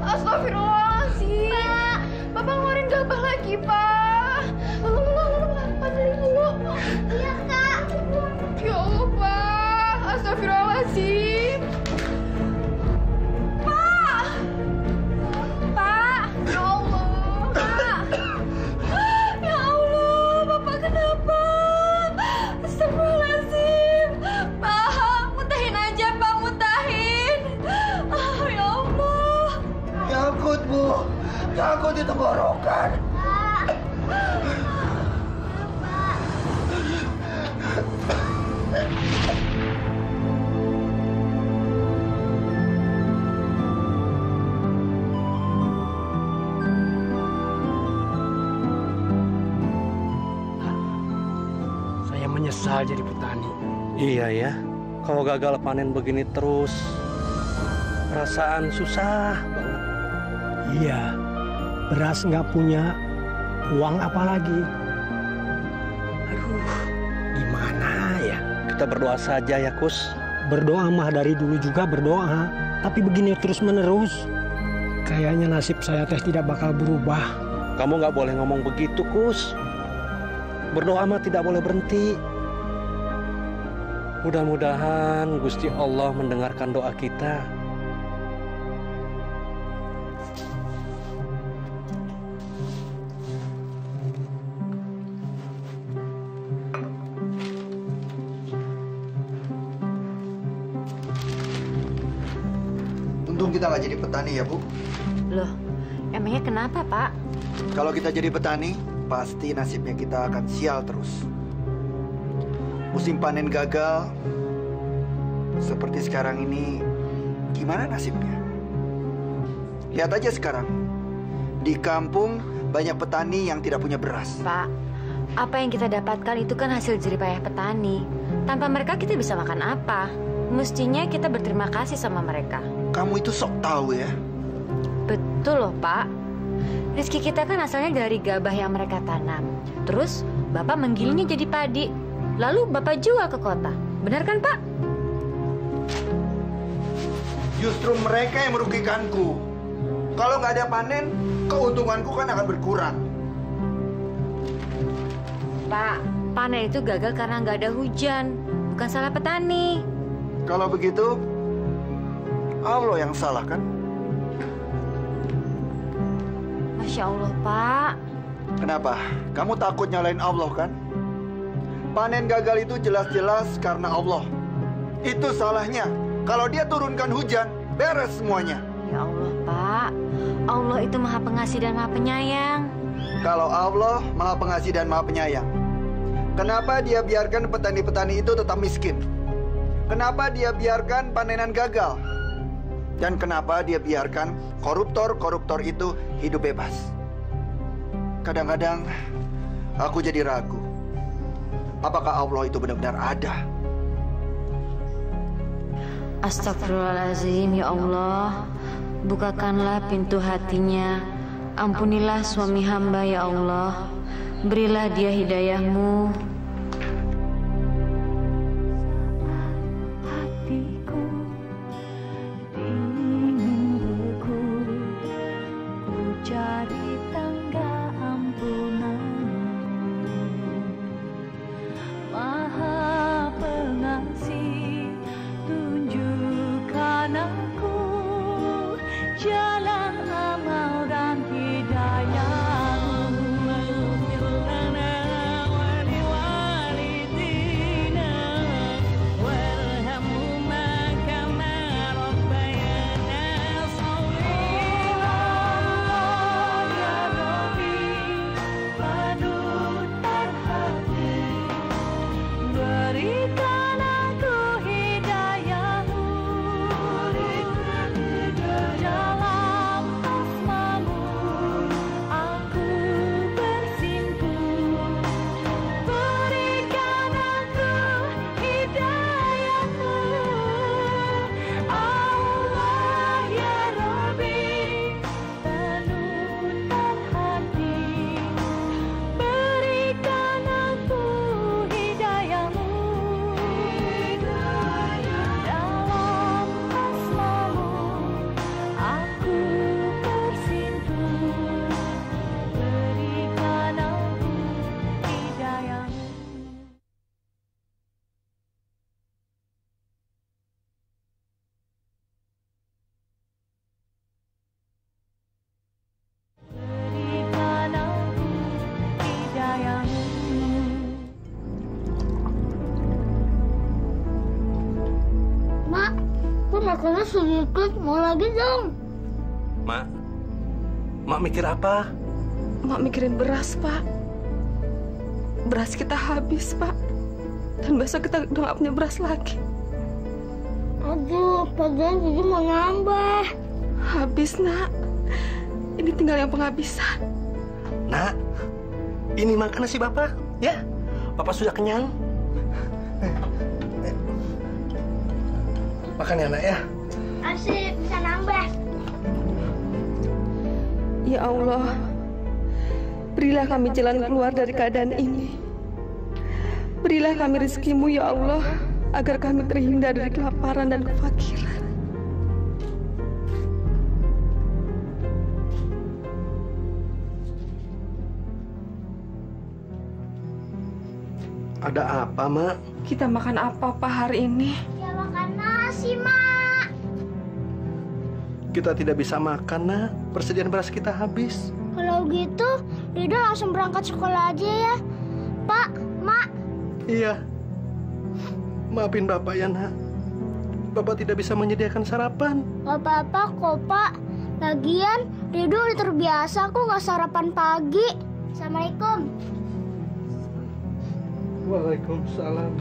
Astagfirullahaladzim. Pak, Bapak ngeluarin gabah lagi, Pak. Padahal dulu. Iya, Kak. Ya Allah, Pak. Astagfirullahaladzim. Pak. Pak. Ya Allah, Pak. Ya Allah, Bapak kenapa? Astagfirullahaladzim. Pak, muntahin aja, Pak. Muntahin. Ya Allah. Nyangkut, Bu. Nyangkut di tenggorokan. Saya menyesal jadi petani. Iya ya, kalau gagal panen begini terus, perasaan susah banget. Iya, beras nggak punya, uang apa lagi? Aduh, gimana ya? Kita berdoa saja ya, Kus. Berdoa mah dari dulu juga berdoa, tapi begini terus-menerus. Kayaknya nasib saya teh tidak bakal berubah. Kamu nggak boleh ngomong begitu, Kus. Berdoa mah tidak boleh berhenti. Mudah-mudahan Gusti Allah mendengarkan doa kita. Untung kita nggak jadi petani ya, Bu. Loh, emangnya kenapa, Pak? Kalau kita jadi petani, pasti nasibnya kita akan sial terus. Musim panen gagal, seperti sekarang ini, gimana nasibnya? Lihat aja sekarang, di kampung banyak petani yang tidak punya beras. Pak, apa yang kita dapatkan itu kan hasil jerih payah petani. Tanpa mereka kita bisa makan apa? Mestinya kita berterima kasih sama mereka. Kamu itu sok tahu ya. Betul loh, Pak. Rezeki kita kan asalnya dari gabah yang mereka tanam. Terus Bapak menggilingnya jadi padi. Lalu Bapak jual ke kota. Benar kan, Pak? Justru mereka yang merugikanku. Kalau nggak ada panen, keuntunganku kan akan berkurang. Pak, panen itu gagal karena nggak ada hujan. Bukan salah petani. Kalau begitu, Allah yang salah kan? Masya Allah, Pak. Kenapa? Kamu takut nyalain Allah kan? Panen gagal itu jelas-jelas karena Allah. Itu salahnya. Kalau dia turunkan hujan, beres semuanya. Ya Allah, Pak. Allah itu maha pengasih dan maha penyayang. Kalau Allah maha pengasih dan maha penyayang, kenapa dia biarkan petani-petani itu tetap miskin? Kenapa dia biarkan panenan gagal? Dan kenapa dia biarkan koruptor-koruptor itu hidup bebas? Kadang-kadang aku jadi ragu. Apakah Allah itu benar-benar ada? Astagfirullahaladzim, ya Allah. Bukakanlah pintu hatinya. Ampunilah suami hamba, ya Allah. Berilah dia hidayah-Mu. Makannya sedikit, mau lagi dong. Mak mikir apa? Mak mikirin beras, Pak. Beras kita habis, Pak. Dan besok kita udah gak punya beras lagi. Aduh, padahal Cici mau nambah. Habis, Nak. Ini tinggal yang penghabisan. Nak, ini makan nasi Bapak, ya? Bapak sudah kenyang. Makan ya, Nak, ya? Asik, bisa nambah. Ya Allah, berilah kami jalan keluar dari keadaan ini. Berilah kami rezeki-Mu, ya Allah, agar kami terhindar dari kelaparan dan kefakiran. Ada apa, Mak? Kita makan apa, Pak, hari ini? Ya makan nasi, Mak. Kita tidak bisa makan, Nak. Persediaan beras kita habis. Kalau gitu, Rido langsung berangkat sekolah aja ya. Pak, Mak. Iya. Maafin Bapak ya, Nak. Bapak tidak bisa menyediakan sarapan. Gak apa-apa kok, Pak. Lagian, Rido udah terbiasa kok gak sarapan pagi. Assalamualaikum. Waalaikumsalam.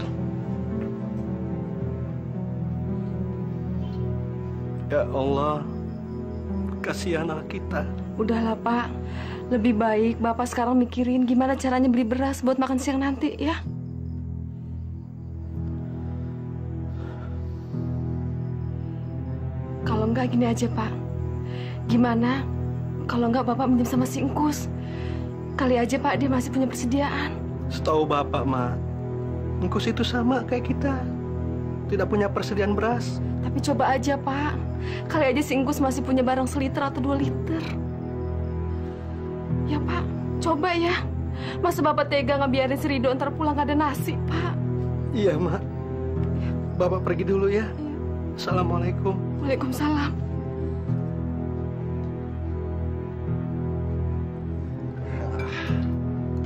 Ya Allah, kasihan anak kita. Udahlah, Pak. Lebih baik Bapak sekarang mikirin gimana caranya beli beras buat makan siang nanti, ya. Kalau enggak gini aja, Pak. Gimana kalau enggak Bapak minjem sama si Engkus? Kali aja, Pak, dia masih punya persediaan. Setahu Bapak, Mak, Engkus itu sama kayak kita. Tidak punya persediaan beras. Tapi coba aja, Pak. Kali aja si Engkus masih punya barang seliter atau 2 liter. Ya, Pak. Coba ya. Masa Bapak tega ngebiarin si Rido ntar pulang gak ada nasi, Pak? Iya, Mak. Bapak pergi dulu ya. Assalamualaikum. Waalaikumsalam.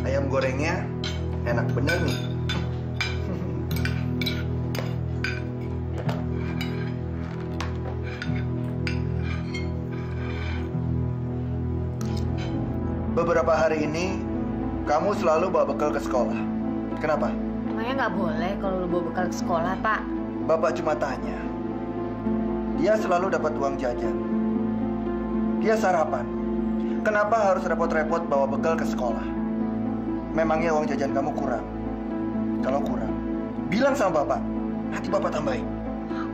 Ayam gorengnya enak bener nih. Beberapa hari ini, kamu selalu bawa bekal ke sekolah. Kenapa? Emangnya nggak boleh kalau lu bawa bekal ke sekolah, Pak? Bapak cuma tanya. Dia selalu dapat uang jajan. Dia sarapan. Kenapa harus repot-repot bawa bekal ke sekolah? Memangnya uang jajan kamu kurang? Kalau kurang, bilang sama Bapak. Nanti Bapak tambahin.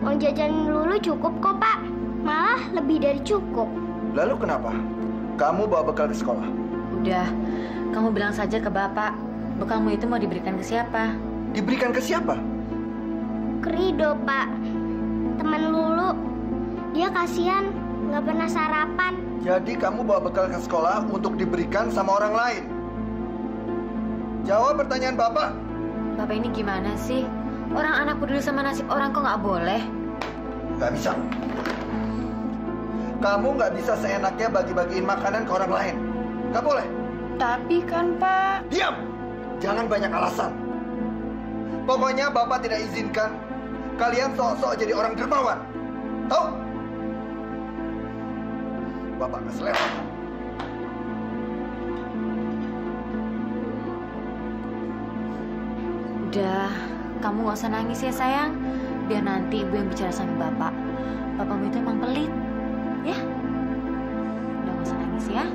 Uang jajan Lulu cukup kok, Pak. Malah lebih dari cukup. Lalu kenapa kamu bawa bekal ke sekolah? Udah, kamu bilang saja ke Bapak. Bekalmu itu mau diberikan ke siapa? Diberikan ke siapa? Ke Rido, Pak. Teman Lulu. Dia kasihan, nggak pernah sarapan. Jadi kamu bawa bekal ke sekolah untuk diberikan sama orang lain? Jawab pertanyaan Bapak. Bapak ini gimana sih? Orang anak peduli sama nasib orang kok nggak boleh? Nggak bisa. Kamu nggak bisa seenaknya bagi-bagiin makanan ke orang lain. Nggak boleh. Tapi kan, Pak... Diam! Jangan banyak alasan. Pokoknya Bapak tidak izinkan kalian sok-sok jadi orang dermawan. Tahu? Bapak nggak selera. Udah, kamu nggak usah nangis ya sayang. Biar nanti ibu yang bicara sama Bapak. Bapakmu itu emang pelit, ya? Udah nggak usah nangis ya.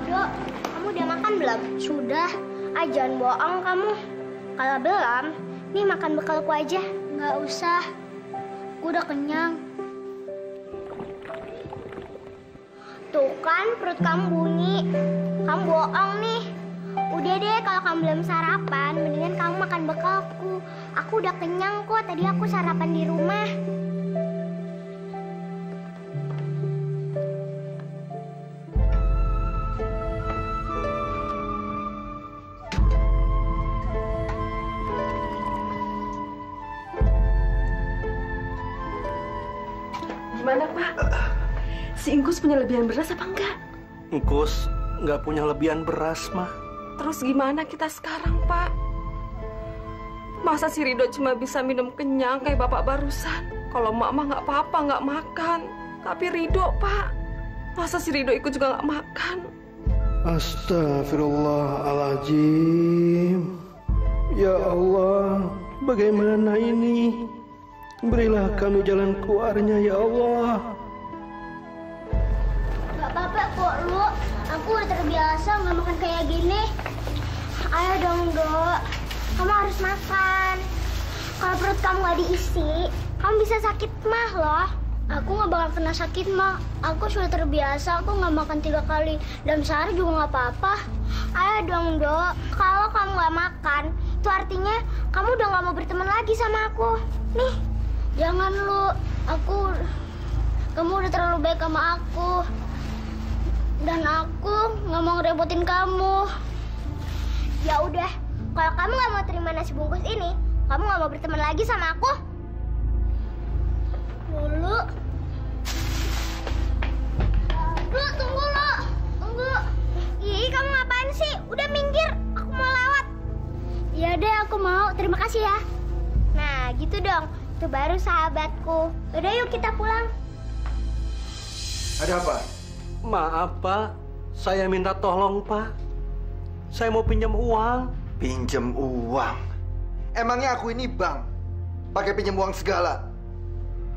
Dok, kamu udah makan belum? Sudah. Ah, jangan bohong kamu. Kalau belum, nih makan bekalku aja. Nggak usah. Gue udah kenyang. Tuh kan perut kamu bunyi. Kamu bohong nih. Udah deh, kalau kamu belum sarapan, mendingan kamu makan bekalku. Aku udah kenyang kok. Tadi aku sarapan di rumah. Gimana, Pak? Si Ingkus punya lebihan beras apa enggak? Engkus nggak punya lebihan beras, mah. Terus gimana kita sekarang, Pak? Masa si Ridho cuma bisa minum kenyang kayak bapak barusan? Kalau Mama nggak apa-apa, nggak makan. Tapi Ridho, Pak, masa si Ridho ikut juga nggak makan? Astagfirullahaladzim. Ya Allah, bagaimana ini? Berilah kami jalan keluarnya, ya Allah. Gak apa-apa kok, Lu. Aku udah terbiasa nggak makan kayak gini. Ayo dong, Dok. Kamu harus makan. Kalau perut kamu nggak diisi, kamu bisa sakit mah loh. Aku nggak bakal pernah sakit mah. Aku sudah terbiasa. Aku nggak makan 3 kali dalam sehari juga nggak apa-apa. Ayo dong, Dok. Kalau kamu nggak makan, itu artinya kamu udah nggak mau berteman lagi sama aku. Nih, jangan Lu. Kamu udah terlalu baik sama aku. Dan aku nggak mau ngerepotin kamu. Ya udah, kalau kamu nggak mau terima nasi bungkus ini, kamu nggak mau berteman lagi sama aku. Lu tunggu Lu, tunggu. Ih, kamu ngapain sih? Udah minggir, aku mau lewat. Ya deh, aku mau. Terima kasih ya. Nah, gitu dong. Itu baru sahabatku. Udah yuk kita pulang. Ada apa? Maaf, Pak. Saya minta tolong, Pak. Saya mau pinjam uang. Pinjam uang? Emangnya aku ini bank? Pakai pinjam uang segala?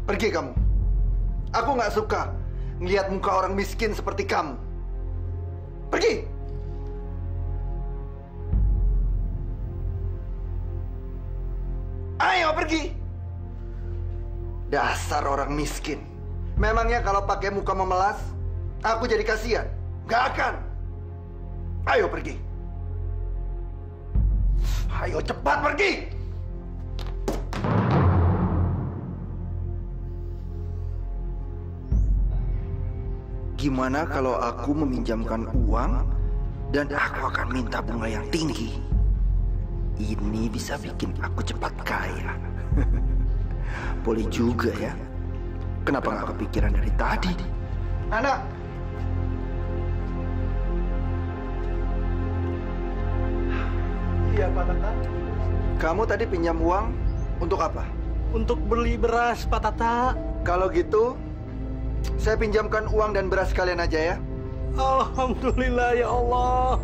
Pergi kamu. Aku nggak suka ngelihat muka orang miskin seperti kamu. Pergi! Ayo pergi! Dasar orang miskin. Memangnya kalau pakai muka memelas, aku jadi kasihan? Gak akan. Ayo pergi. Ayo cepat pergi. Gimana kalau aku meminjamkan uang dan aku akan minta bunga yang tinggi? Ini bisa bikin aku cepat kaya. Boleh juga ya. Kenapa nggak kepikiran dari tadi? Anak! Iya, Pak Tata. Kamu tadi pinjam uang untuk apa? Untuk beli beras, Pak Tata. Kalau gitu, saya pinjamkan uang dan beras kalian aja ya. Alhamdulillah ya Allah.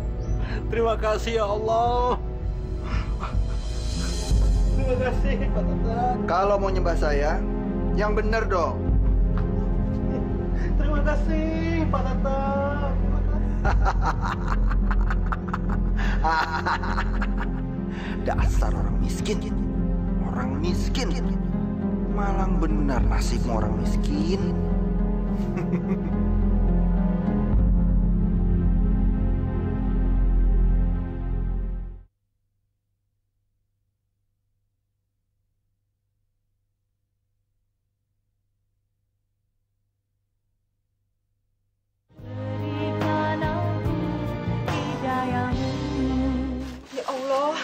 Terima kasih ya Allah. Terima kasih, Pak Tata. Kalau mau nyembah saya, yang benar dong. Terima kasih, Pak Tata. Terima kasih. Dasar orang miskin. Orang miskin. Malang benar nasibmu orang miskin. Ya Allah,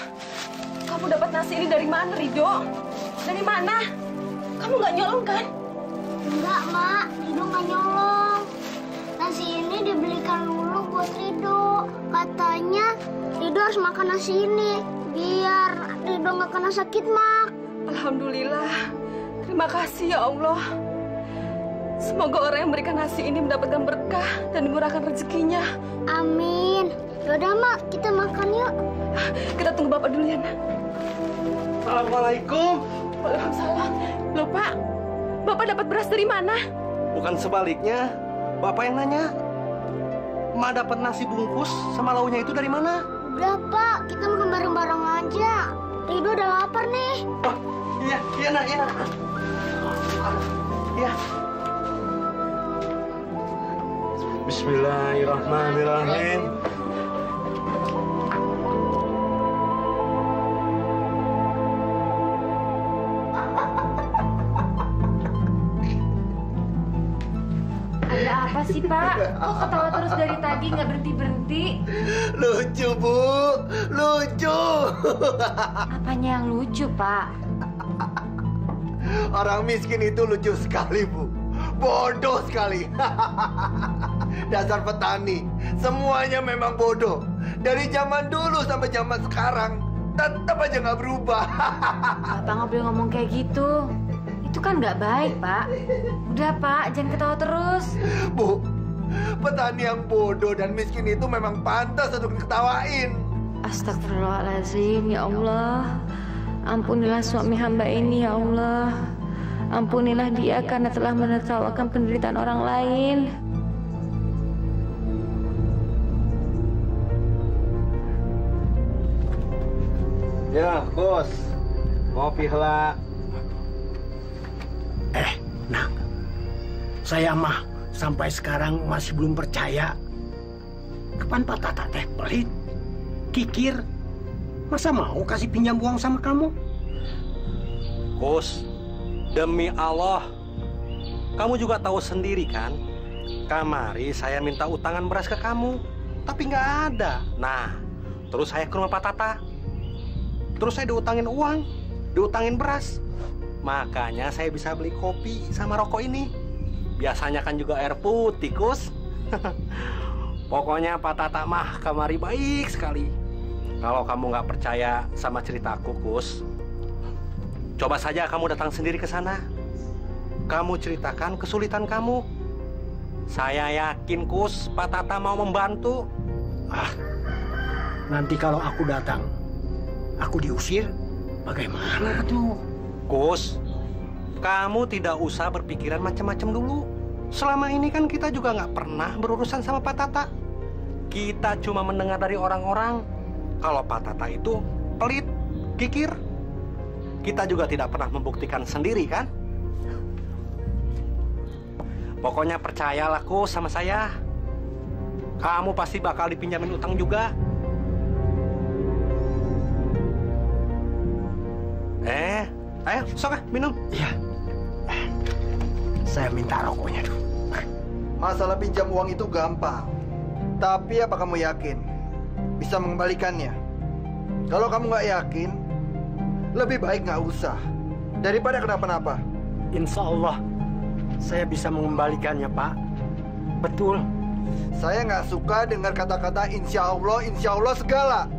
kamu dapat nasi ini dari mana, Ridho? Dari mana? Kamu nggak nyolong kan? Enggak, Mak. Ridho nggak nyolong. Nasi ini dibelikan dulu buat Ridho. Katanya Ridho harus makan nasi ini biar Ridho nggak kena sakit, Mak. Alhamdulillah. Terima kasih ya Allah. Semoga orang yang memberikan nasi ini mendapatkan berkah dan dimurahkan rezekinya. Amin. Yaudah, Mak. Kita makan yuk. Kita tunggu Bapak dulu ya, Nak. Assalamualaikum. Waalaikumsalam. Loh, Pak. Bapak dapat beras dari mana? Bukan sebaliknya, Bapak yang nanya. Ma dapat nasi bungkus sama launya itu dari mana? Udah, Pak. Kita makan bareng-bareng aja. Ridho udah lapar nih. Oh, iya, iya nak, iya nak. Iya. Bismillahirrahmanirrahim. Ada apa sih, Pak? Kok ketawa terus dari tadi nggak berhenti-berhenti? Lucu, Bu. Lucu. Apanya yang lucu, Pak? Orang miskin itu lucu sekali, Bu. Bodoh sekali. Dasar petani, semuanya memang bodoh. Dari zaman dulu sampai zaman sekarang, tetap aja nggak berubah. Bapak nggak boleh ngomong kayak gitu. Itu kan nggak baik, Pak. Udah, Pak, jangan ketawa terus. Bu, petani yang bodoh dan miskin itu memang pantas untuk diketawain. Astagfirullahaladzim, ya Allah. Ampunilah suami hamba ini, ya Allah. Ampunilah dia karena telah menertawakan penderitaan orang lain. Ya, Bos. Ngopi lah. Nak, saya mah sampai sekarang masih belum percaya. Kapan Pak Tata teh pelit, kikir, masa mau kasih pinjam uang sama kamu? Kus, demi Allah, kamu juga tahu sendiri kan? Kamari saya minta utangan beras ke kamu, tapi nggak ada. Nah, terus saya ke rumah Pak Tata. Terus saya diutangin uang, diutangin beras. Makanya saya bisa beli kopi sama rokok ini. Biasanya kan juga air putih, Kus. Pokoknya Pak Tata mah kamari baik sekali. Kalau kamu nggak percaya sama ceritaku, Kus, coba saja kamu datang sendiri ke sana. Kamu ceritakan kesulitan kamu. Saya yakin, Kus, Pak Tata mau membantu. Nanti kalau aku datang, aku diusir, bagaimana tuh? Kus, kamu tidak usah berpikiran macam-macam dulu. Selama ini kan kita juga nggak pernah berurusan sama Pak Tata. Kita cuma mendengar dari orang-orang kalau Pak Tata itu pelit, kikir. Kita juga tidak pernah membuktikan sendiri, kan? Pokoknya percayalah, Kus, sama saya. Kamu pasti bakal dipinjamin utang juga. Ayo, sok minum. Iya. Saya minta rokoknya dulu. Masalah pinjam uang itu gampang. Tapi apa kamu yakin bisa mengembalikannya? Kalau kamu nggak yakin, lebih baik nggak usah. Daripada kenapa-napa. Insya Allah, saya bisa mengembalikannya, Pak. Betul. Saya nggak suka dengar kata-kata insya Allah segala.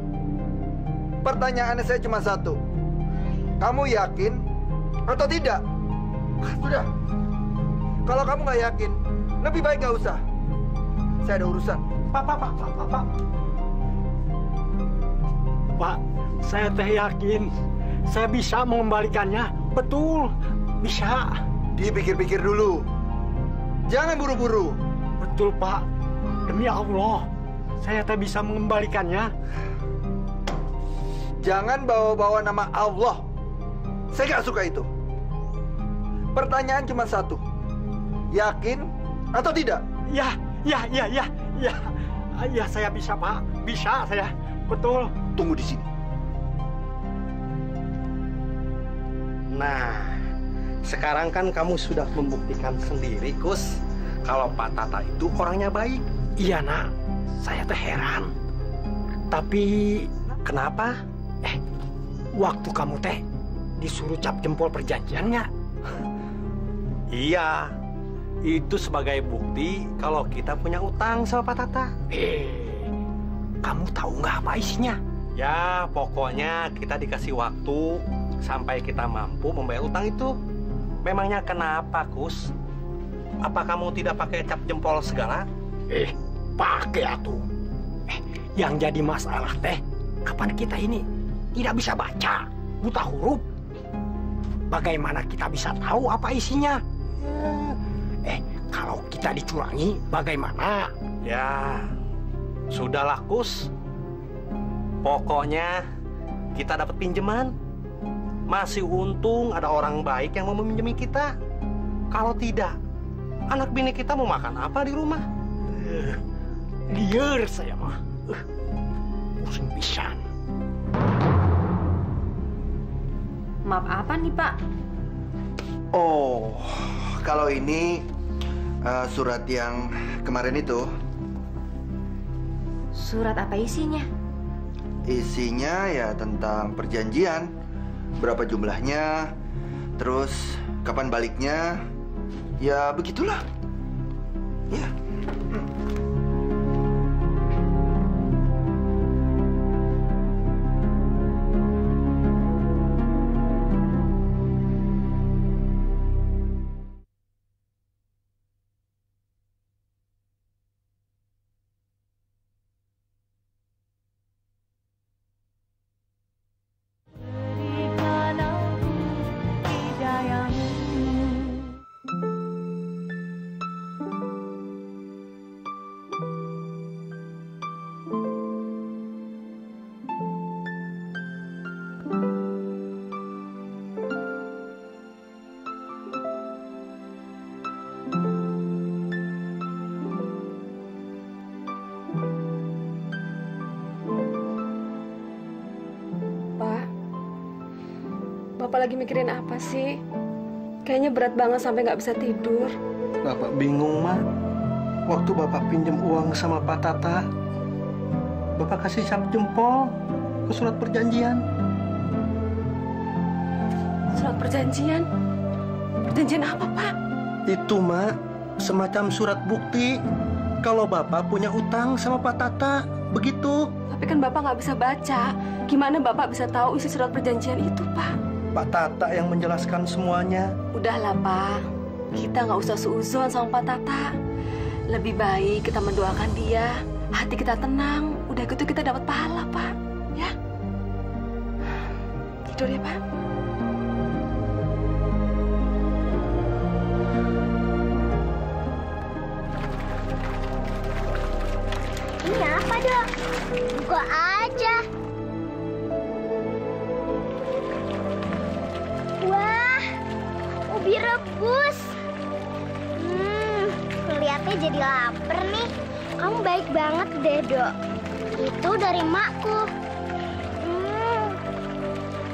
Pertanyaannya saya cuma satu. Kamu yakin atau tidak? Sudah. Kalau kamu nggak yakin, lebih baik nggak usah. Saya ada urusan. Pak, saya teh yakin saya bisa mengembalikannya. Betul, bisa. Dipikir-pikir dulu. Jangan buru-buru. Betul, Pak. Demi Allah, saya teh bisa mengembalikannya. Jangan bawa-bawa nama Allah. Saya nggak suka itu. Pertanyaan cuma satu. Yakin atau tidak? Ya, saya bisa, Pak. Bisa saya. Betul. Tunggu di sini. Nah, sekarang kan kamu sudah membuktikan sendiri, Kus, kalau Pak Tata itu orangnya baik. Iya, Nak. Saya teh heran. Tapi kenapa? Waktu kamu teh disuruh cap jempol perjanjiannya. Iya, itu sebagai bukti kalau kita punya utang sama Pak Tata. Kamu tahu nggak apa isinya? Ya, pokoknya kita dikasih waktu sampai kita mampu membayar utang itu. Memangnya kenapa, Kus? Apa kamu tidak pakai cap jempol segala? Pakai atuh. Yang jadi masalah teh, kapan kita ini tidak bisa baca, buta huruf. Bagaimana kita bisa tahu apa isinya? Kalau kita dicurangi, bagaimana? Ya, sudahlah, Kus. Pokoknya kita dapat pinjaman. Masih untung ada orang baik yang mau meminjami kita. Kalau tidak, anak bini kita mau makan apa di rumah? Liar saya mah. Pusing pisan. Maaf apa nih, Pak? Oh, kalau ini surat yang kemarin itu. Surat apa isinya? Isinya ya tentang perjanjian. Berapa jumlahnya, terus kapan baliknya, Ya begitulah. Ya. Bapak lagi mikirin apa sih? Kayaknya berat banget sampai nggak bisa tidur. Bapak bingung, Ma. Waktu Bapak pinjam uang sama Pak Tata, Bapak kasih cap jempol ke surat perjanjian. Surat perjanjian? Perjanjian apa, Pak? Itu, Ma, semacam surat bukti kalau Bapak punya utang sama Pak Tata. Begitu. Tapi kan Bapak nggak bisa baca. Gimana Bapak bisa tahu isi surat perjanjian itu, Pak? Pak Tata yang menjelaskan semuanya. Udahlah, Pak. Kita nggak usah suuzon sama Pak Tata. Lebih baik kita mendoakan dia. Hati kita tenang. Udah gitu kita dapat pahala, Pak. Ya? Tidur ya, Pak. Ini apa, Dok? Buka aja. Wah, ubi rebus. Kelihatannya jadi lapar nih. Kamu baik banget deh, Dok. Itu dari makku.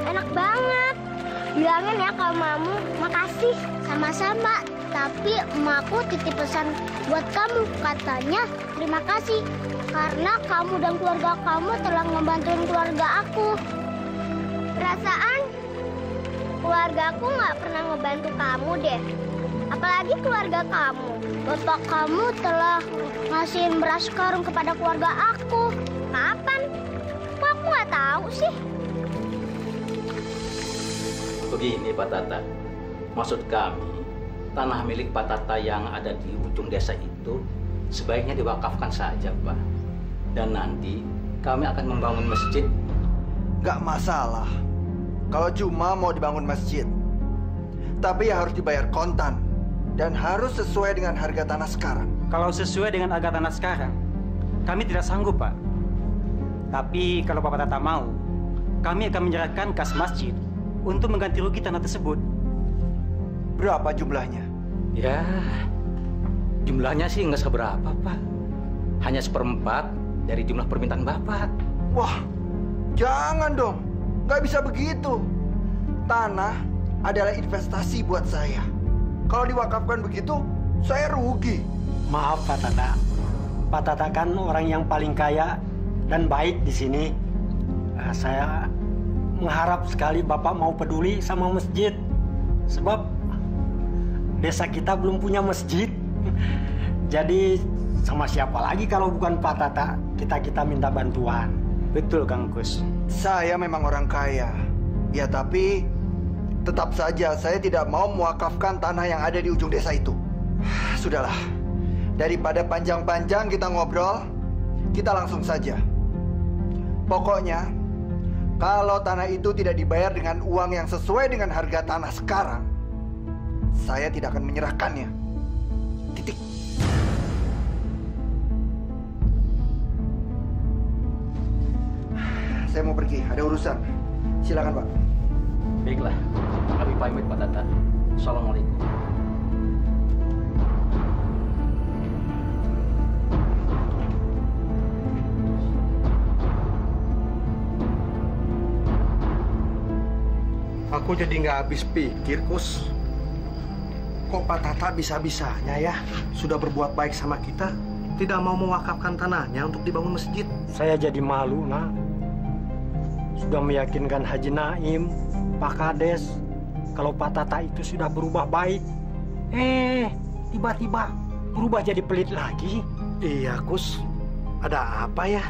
Enak banget. Bilangin ya ke mamamu, makasih. Sama-sama. Tapi emakku titip pesan buat kamu. Katanya terima kasih. Karena kamu dan keluarga kamu telah ngebantuin keluarga aku. Perasaan keluargaku nggak pernah ngebantu kamu deh. Apalagi keluarga kamu. Bapak kamu telah ngasihin beras karung kepada keluarga aku. Kapan? Kok aku nggak tahu sih? Begini Pak Tata, maksud kami tanah milik Pak Tata yang ada di ujung desa itu sebaiknya diwakafkan saja, Pak. Dan nanti kami akan membangun masjid. Nggak masalah kalau cuma mau dibangun masjid. Tapi ya harus dibayar kontan. Dan harus sesuai dengan harga tanah sekarang. Kalau sesuai dengan harga tanah sekarang, kami tidak sanggup, Pak. Tapi kalau Bapak Tata mau, kami akan menyerahkan kas masjid untuk mengganti rugi tanah tersebut. Berapa jumlahnya? Ya, jumlahnya sih nggak seberapa, Pak. Hanya 1/4 dari jumlah permintaan Bapak. Wah, jangan dong. Nggak bisa begitu. Tanah adalah investasi buat saya. Kalau diwakafkan begitu, saya rugi. Maaf Pak Tata. Pak Tata kan orang yang paling kaya dan baik di sini. Saya mengharap sekali Bapak mau peduli sama masjid. Sebab desa kita belum punya masjid. Jadi sama siapa lagi kalau bukan Pak Tata kita minta bantuan. Betul, Kang Kus. Saya memang orang kaya. Ya tapi tetap saja saya tidak mau mewakafkan tanah yang ada di ujung desa itu. Sudahlah. Daripada panjang-panjang kita ngobrol, kita langsung saja. Pokoknya, kalau tanah itu tidak dibayar dengan uang yang sesuai dengan harga tanah sekarang, saya tidak akan menyerahkannya. Titik. Saya mau pergi, ada urusan. Silakan, Pak. Baiklah, kami pamit Pak Tata. Assalamualaikum. Aku jadi nggak habis pikir, Kus. Kok Pak Tata bisa-bisanya ya sudah berbuat baik sama kita, tidak mau mewakafkan tanahnya untuk dibangun masjid. Saya jadi malu, Nak. Sudah meyakinkan Haji Naim, Pak Kades, kalau Pak Tata itu sudah berubah baik. Tiba-tiba berubah jadi pelit lagi. Iya, Kus. Ada apa ya?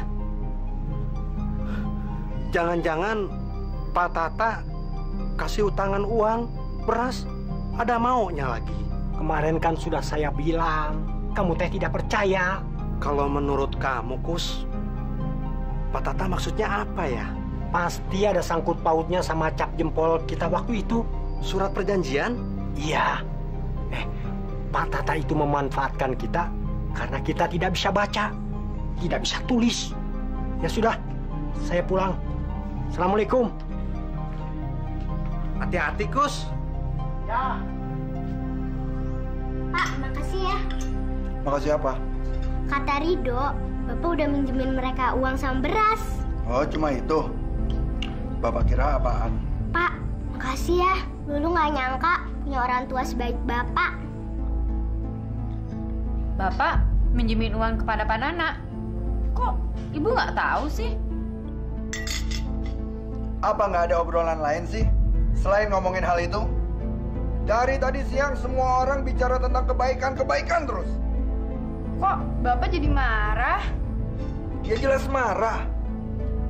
Jangan-jangan Pak Tata kasih utangan uang, beras, ada maunya lagi. Kemarin kan sudah saya bilang, kamu teh tidak percaya. Kalau menurut kamu, Kus, Pak Tata maksudnya apa ya? Pasti ada sangkut pautnya sama cap jempol kita waktu itu. Surat perjanjian? Iya. Pak Tata itu memanfaatkan kita karena kita tidak bisa baca, tidak bisa tulis. Ya sudah, saya pulang. Assalamualaikum. Hati-hati, Kus. Ya. Pak, makasih ya. Makasih apa? Kata Rido, Bapak udah minjemin mereka uang sama beras. Oh, cuma itu? Bapak kira apaan? Pak, makasih ya. Dulu nggak nyangka punya orang tua sebaik Bapak. Bapak minjemin uang kepada Pak Nana. Kok Ibu nggak tahu sih? Apa nggak ada obrolan lain sih? Selain ngomongin hal itu? Dari tadi siang semua orang bicara tentang kebaikan terus. Kok Bapak jadi marah? Ya jelas marah.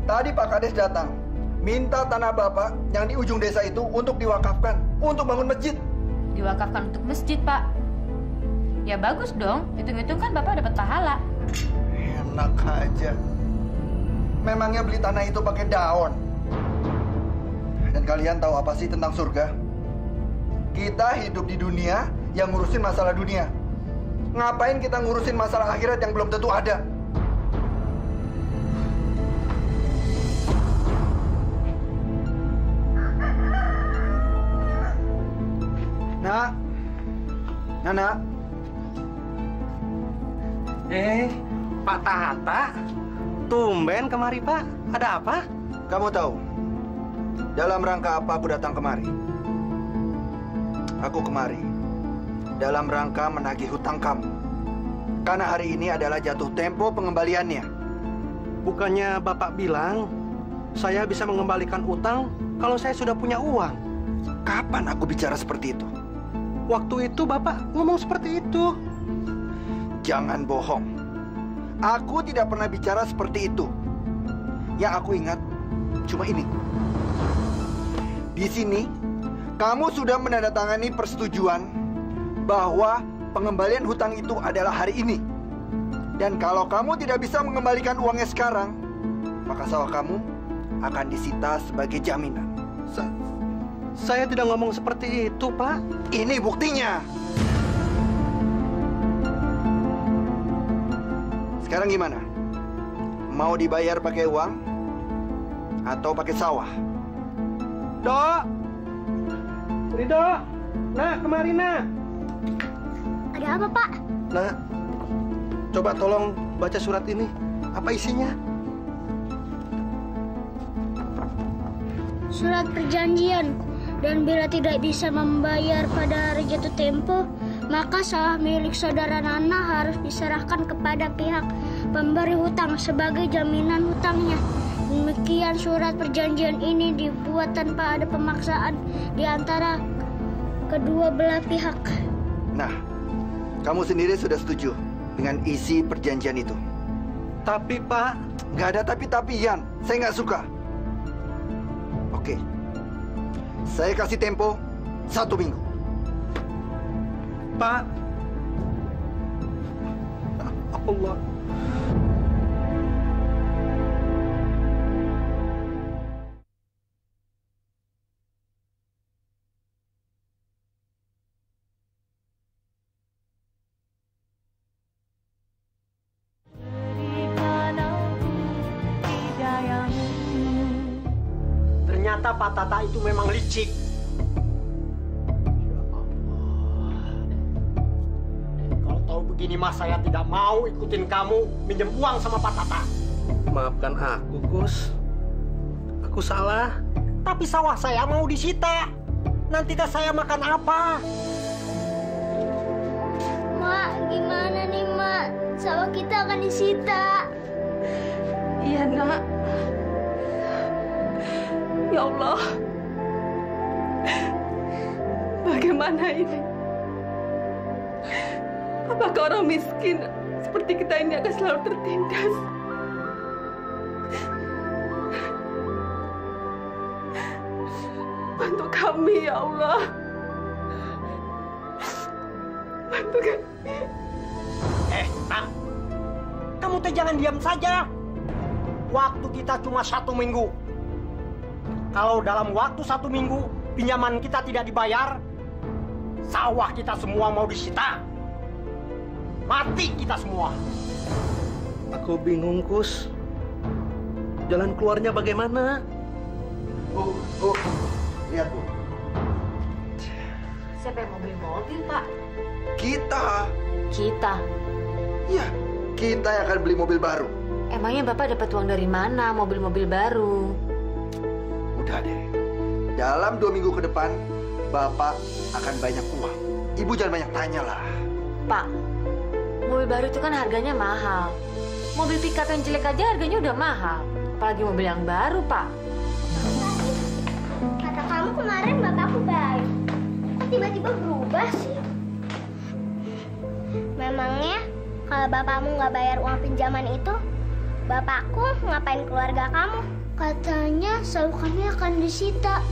Tadi Pak Kades datang, minta tanah Bapak yang di ujung desa itu untuk diwakafkan, untuk bangun masjid. Diwakafkan untuk masjid, Pak. Ya bagus dong, hitung-hitung kan Bapak dapat pahala. Enak aja. Memangnya beli tanah itu pakai daun? Dan kalian tahu apa sih tentang surga? Kita hidup di dunia yang ngurusin masalah dunia. Ngapain kita ngurusin masalah akhirat yang belum tentu ada? Nak, Nana. Pak Tata, tumben kemari, Pak. Ada apa? Kamu tahu dalam rangka apa aku datang kemari? Aku kemari dalam rangka menagih hutang kamu. Karena hari ini adalah jatuh tempo pengembaliannya. Bukannya Bapak bilang saya bisa mengembalikan utang kalau saya sudah punya uang? Kapan aku bicara seperti itu? Waktu itu Bapak ngomong seperti itu. Jangan bohong. Aku tidak pernah bicara seperti itu. Yang aku ingat cuma ini. Di sini, kamu sudah menandatangani persetujuan bahwa pengembalian hutang itu adalah hari ini. Dan kalau kamu tidak bisa mengembalikan uangnya sekarang, maka sawah kamu akan disita sebagai jaminan. Saya tidak ngomong seperti itu, Pak. Ini buktinya. Sekarang gimana? Mau dibayar pakai uang atau pakai sawah? Dok! Rido! Nah, kemari, Nah. Ada apa, Pak? Nah, coba tolong baca surat ini. Apa isinya? Surat perjanjian. Dan bila tidak bisa membayar pada hari jatuh tempo, maka sawah milik saudara Nana harus diserahkan kepada pihak pemberi hutang sebagai jaminan hutangnya. Demikian surat perjanjian ini dibuat tanpa ada pemaksaan di antara kedua belah pihak. Nah, kamu sendiri sudah setuju dengan isi perjanjian itu? Tapi, Pak... Nggak ada tapi-tapian. Saya nggak suka. Oke. Saya kasih tempo 1 minggu. Pak... Allah... Ternyata Pak Tata itu memang licik. Kalau tahu begini mas, saya tidak mau ikutin kamu minjem uang sama Pak Tata. Maafkan aku, Gus. Aku salah. Tapi sawah saya mau disita. Nanti teh saya makan apa? Mak, gimana nih, Mak? Sawah kita akan disita. Iya, Nak. Ya Allah. Bagaimana ini? Apakah orang miskin seperti kita ini akan selalu tertindas? Bantu kami, ya Allah. Bantu kami. Nak, kamu teh jangan diam saja. Waktu kita cuma 1 minggu. Kalau dalam waktu 1 minggu pinjaman kita tidak dibayar, sawah kita semua mau disita. Mati kita semua. Aku bingung, Kus. Jalan keluarnya bagaimana? Bu, lihat Bu. Siapa yang mau beli mobil, Pak? Kita. Kita. Iya, kita yang akan beli mobil baru. Emangnya Bapak dapat uang dari mana mobil-mobil baru? Udah deh. Dalam 2 minggu ke depan, Bapak akan banyak uang. Ibu jangan banyak tanya lah. Pak, mobil baru itu kan harganya mahal. Mobil pickup yang jelek aja harganya udah mahal. Apalagi mobil yang baru, Pak. Kata kamu kemarin bapakku baik. Kok tiba-tiba berubah sih? Memangnya kalau bapakmu nggak bayar uang pinjaman itu, bapakku ngapain keluarga kamu? Katanya sawah kami akan disita.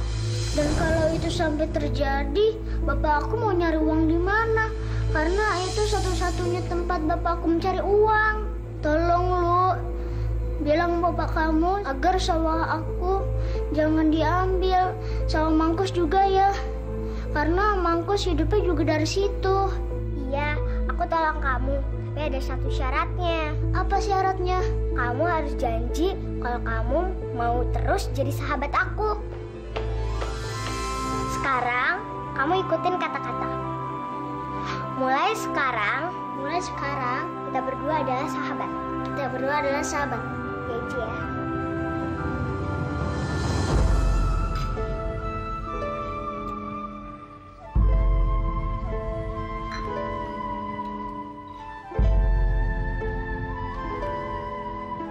Dan kalau itu sampai terjadi, bapakku mau nyari uang di mana? Karena itu satu-satunya tempat bapakku mencari uang. Tolong Lu, bilang bapak kamu agar sawah aku jangan diambil. Sawah Mangkus juga ya. Karena Mangkus hidupnya juga dari situ. Iya, aku tolong kamu. Tapi ada satu syaratnya. Apa syaratnya? Kamu harus janji kalau kamu mau terus jadi sahabat aku. Sekarang, kamu ikutin kata-kata. Mulai sekarang, kita berdua adalah sahabat. Kita berdua adalah sahabat. Janji ya.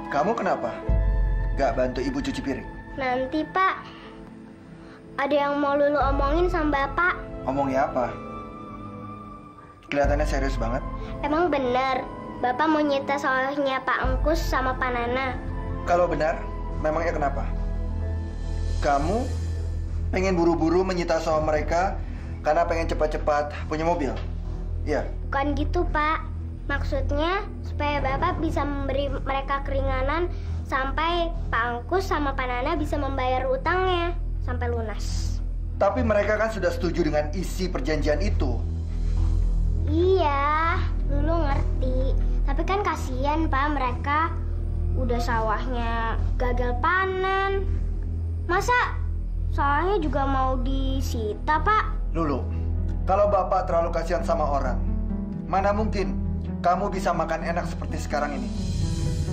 Kamu kenapa? Gak bantu ibu cuci piring? Nanti, Pak. Ada yang mau Lulu omongin sama Bapak. Omongnya apa? Kelihatannya serius banget. Emang bener, Bapak mau nyita sawahnya Pak Engkus sama Pak Nana? Kalau benar, memangnya kenapa? Kamu pengen buru-buru menyita sawah mereka karena pengen cepat-cepat punya mobil? Iya. Bukan gitu, Pak. Maksudnya supaya Bapak bisa memberi mereka keringanan sampai Pak Engkus sama Pak Nana bisa membayar utangnya sampai lunas. Tapi mereka kan sudah setuju dengan isi perjanjian itu. Iya, Lulu ngerti. Tapi kan kasihan, Pak, mereka udah sawahnya gagal panen. Masa sawahnya juga mau disita, Pak? Lulu, kalau Bapak terlalu kasihan sama orang, mana mungkin kamu bisa makan enak seperti sekarang ini?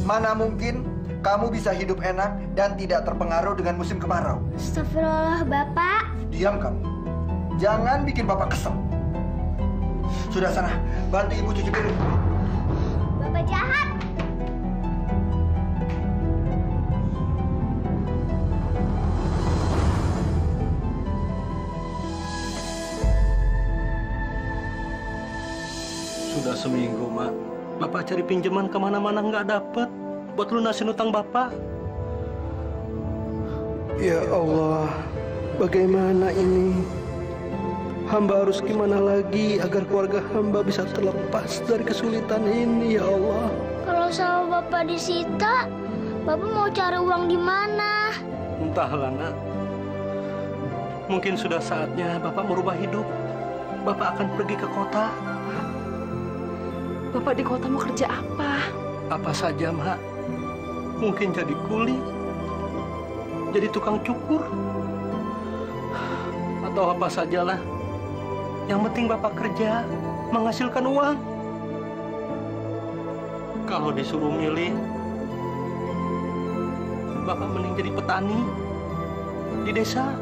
Mana mungkin kamu bisa hidup enak dan tidak terpengaruh dengan musim kemarau? Astagfirullah, Bapak. Diam kamu. Jangan bikin Bapak kesel. Sudah sana, bantu ibu cuci piring. Bapak jahat. Sudah seminggu, Mak. Bapak cari pinjaman kemana-mana nggak dapet buat lunasin utang Bapak. Ya Allah, bagaimana ini? Hamba harus gimana lagi agar keluarga hamba bisa terlepas dari kesulitan ini, ya Allah? Kalau sawah Bapak disita, Bapak mau cari uang di mana? Entahlah, Nak. Mungkin sudah saatnya Bapak merubah hidup. Bapak akan pergi ke kota. Bapak di kota mau kerja apa? Apa saja, Mak. Mungkin jadi kuli, jadi tukang cukur, atau apa sajalah. Yang penting Bapak kerja, menghasilkan uang. Kalau disuruh milih, Bapak mending jadi petani di desa.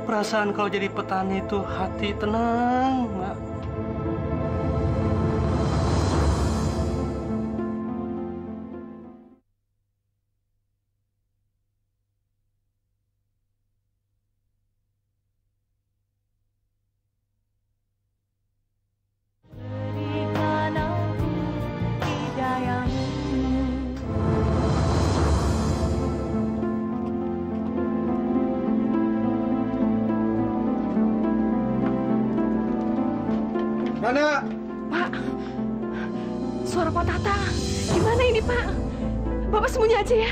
Perasaan kalau jadi petani itu hati tenang, Mak. Nana! Pak, suara Pak Tata. Gimana ini, Pak? Bapak sembunyi aja ya.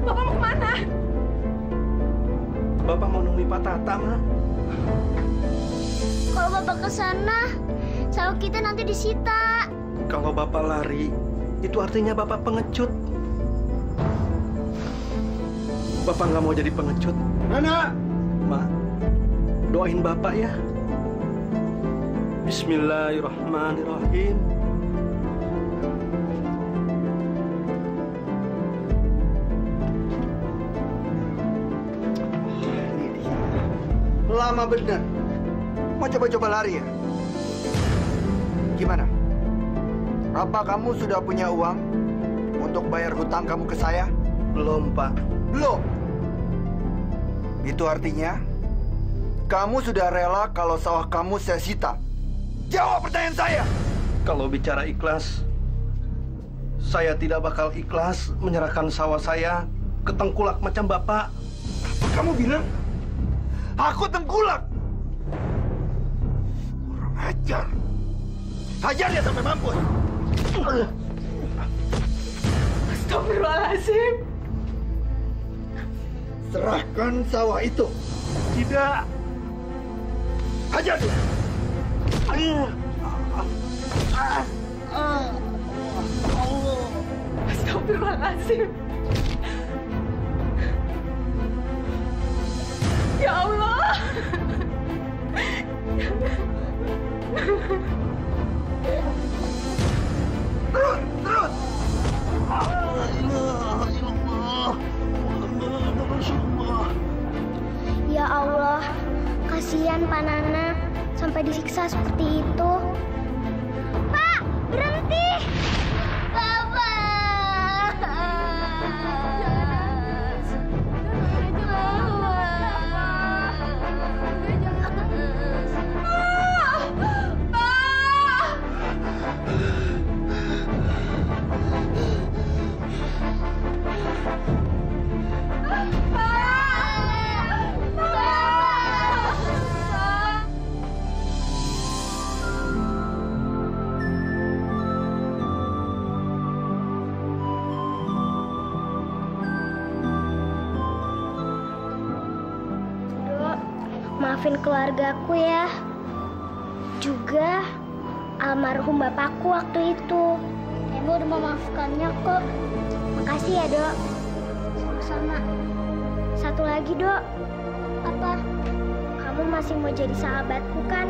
Bapak mau kemana? Bapak mau nemui Pak Tata, Ma. Kalau Bapak ke sana, sawah kita nanti disita. Kalau Bapak lari, itu artinya Bapak pengecut. Bapak nggak mau jadi pengecut. Nana! Ma, doain Bapak ya. Bismillahirrahmanirrahim. Ini dia. Lama bener. Mau coba-coba lari ya? Gimana? Apa kamu sudah punya uang untuk bayar hutang kamu ke saya? Belum, Pak. Belum. Itu artinya kamu sudah rela kalau sawah kamu saya sita. Jawab pertanyaan saya. Kalau bicara ikhlas, saya tidak bakal ikhlas menyerahkan sawah saya ke tengkulak macam Bapak. Apa kamu bilang? Aku tengkulak. Kurang ajar. Hajar dia sampai mampus. Astagfirullahaladzim. Serahkan sawah itu. Tidak. Hajar dia. Astagfirullahaladzim. Ya Allah. Terus. Ya Allah, kasihan Pak Nana sampai disiksa seperti itu. Pak, berhenti! Bapak! Maafin keluargaku ya. Juga almarhum bapakku waktu itu. Ibu udah memaafkannya kok. Makasih ya, Dok. Sama-sama. Satu lagi, Dok. Apa? Kamu masih mau jadi sahabatku kan?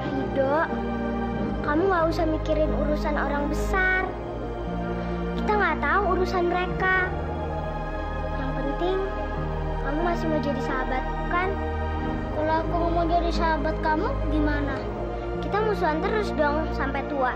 Rido, kamu nggak usah mikirin urusan orang besar. Kita nggak tahu urusan mereka. Yang penting, kamu masih mau jadi sahabatku kan? Kalau aku mau jadi sahabat kamu, gimana? Kita musuhan terus dong sampai tua.